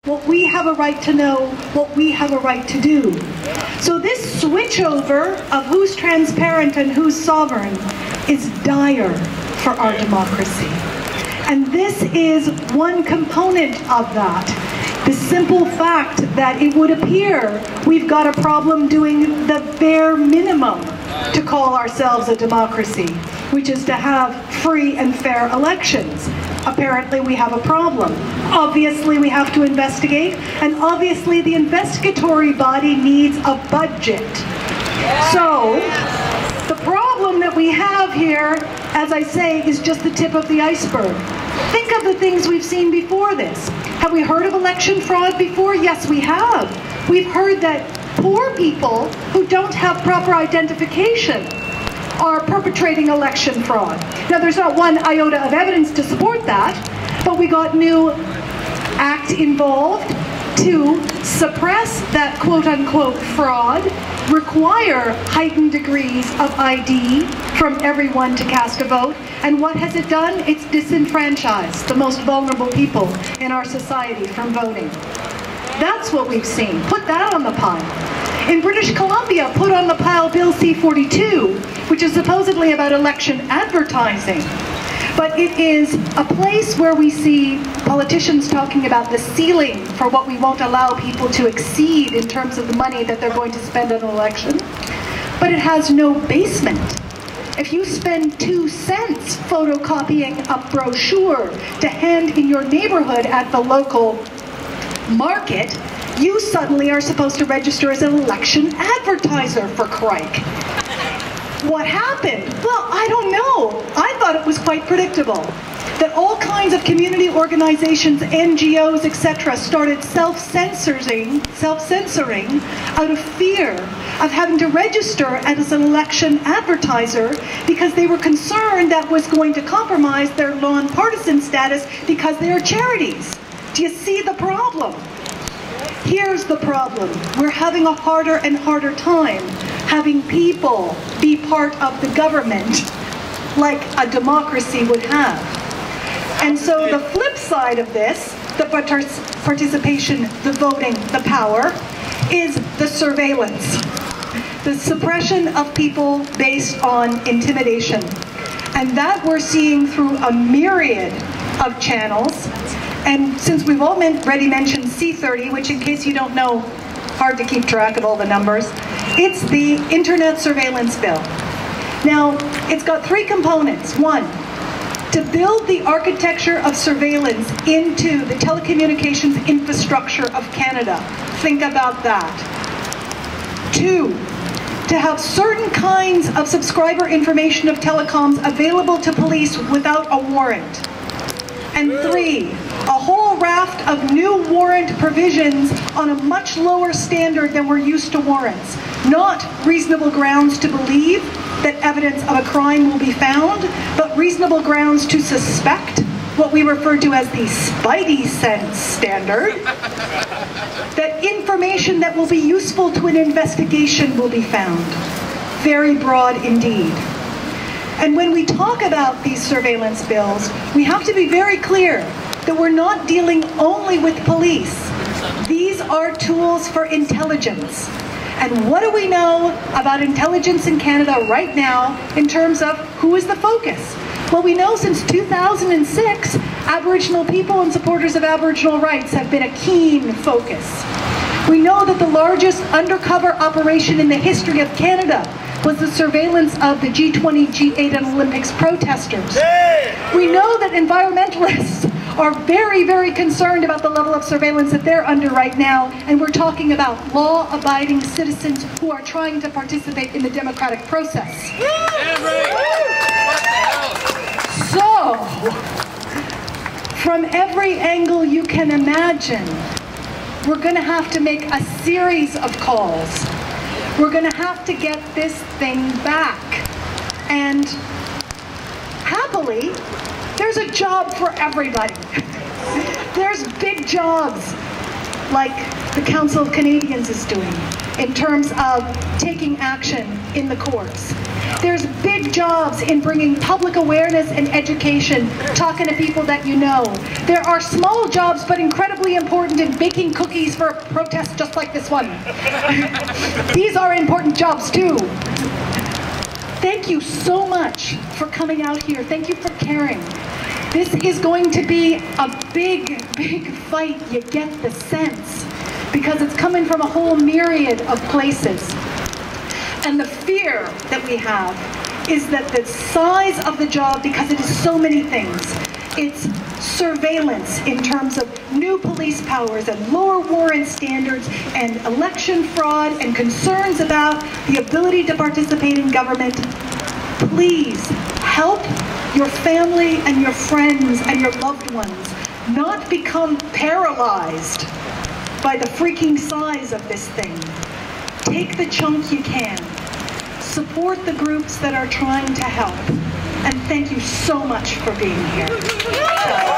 what we have a right to know, what we have a right to do. So this switchover of who's transparent and who's sovereign is dire for our democracy. And this is one component of that. The simple fact that it would appear we've got a problem doing the bare minimum to call ourselves a democracy, which is to have free and fair elections. Apparently we have a problem. Obviously we have to investigate, and obviously the investigatory body needs a budget. So the problem that we have here, as I say, is just the tip of the iceberg. Think of the things we've seen before this. Have we heard of election fraud before? Yes, we have. We've heard that poor people who don't have proper identification are perpetrating election fraud. Now, there's not one iota of evidence to support that, but we got new act involved to suppress that quote-unquote fraud, require heightened degrees of ID from everyone to cast a vote, and what has it done? It's disenfranchised the most vulnerable people in our society from voting. That's what we've seen. Put that on the pile. In British Columbia, put on the pile Bill C-42, which is supposedly about election advertising. But it is a place where we see politicians talking about the ceiling for what we won't allow people to exceed in terms of the money that they're going to spend on an election. But it has no basement. If you spend 2 cents photocopying a brochure to hand in your neighborhood at the local market, you suddenly are supposed to register as an election advertiser, for crike. What happened? Well, I don't know. I thought it was quite predictable that all kinds of community organizations, NGOs, etc. started self-censoring out of fear of having to register as an election advertiser because they were concerned that was going to compromise their non-partisan status because they are charities. Do you see the problem? Here's the problem. We're having a harder and harder time having people be part of the government like a democracy would have. And so the flip side of this, the participation, the voting, the power, is the surveillance. The suppression of people based on intimidation. And that we're seeing through a myriad of channels. And since we've already mentioned C-30, which in case you don't know, hard to keep track of all the numbers, it's the Internet Surveillance Bill. Now, it's got 3 components. 1, to build the architecture of surveillance into the telecommunications infrastructure of Canada. Think about that. 2, to have certain kinds of subscriber information of telecoms available to police without a warrant. And 3, a whole raft of new warrant provisions on a much lower standard than we're used to warrants. Not reasonable grounds to believe that evidence of a crime will be found, but reasonable grounds to suspect, what we refer to as the Spidey sense standard, that information that will be useful to an investigation will be found. Very broad indeed. And when we talk about these surveillance bills, we have to be very clear that we're not dealing only with police. These are tools for intelligence. And what do we know about intelligence in Canada right now in terms of who is the focus? Well, we know since 2006, Aboriginal people and supporters of Aboriginal rights have been a keen focus. We know that the largest undercover operation in the history of Canada was the surveillance of the G20, G8 and Olympics protesters. We know that environmentalists are very, very concerned about the level of surveillance that they're under right now, and we're talking about law-abiding citizens who are trying to participate in the democratic process. So, from every angle you can imagine, we're going to have to make a series of calls. We're going to have to get this thing back. And happily, there's a job for everybody. There's big jobs. like the Council of Canadians is doing in terms of taking action in the courts. There's big jobs in bringing public awareness and education, talking to people that you know. There are small jobs, but incredibly important, in baking cookies for a protest just like this one. These are important jobs too. Thank you so much for coming out here. Thank you for caring. This is going to be a big, big fight, you get the sense, because it's coming from a whole myriad of places. And the fear that we have is that the size of the job, because it is so many things, it's surveillance in terms of new police powers and lower warrant standards and election fraud and concerns about the ability to participate in government. Please help your family and your friends and your loved ones not become paralyzed by the freaking size of this thing. Take the chunk you can. Support the groups that are trying to help. And thank you so much for being here.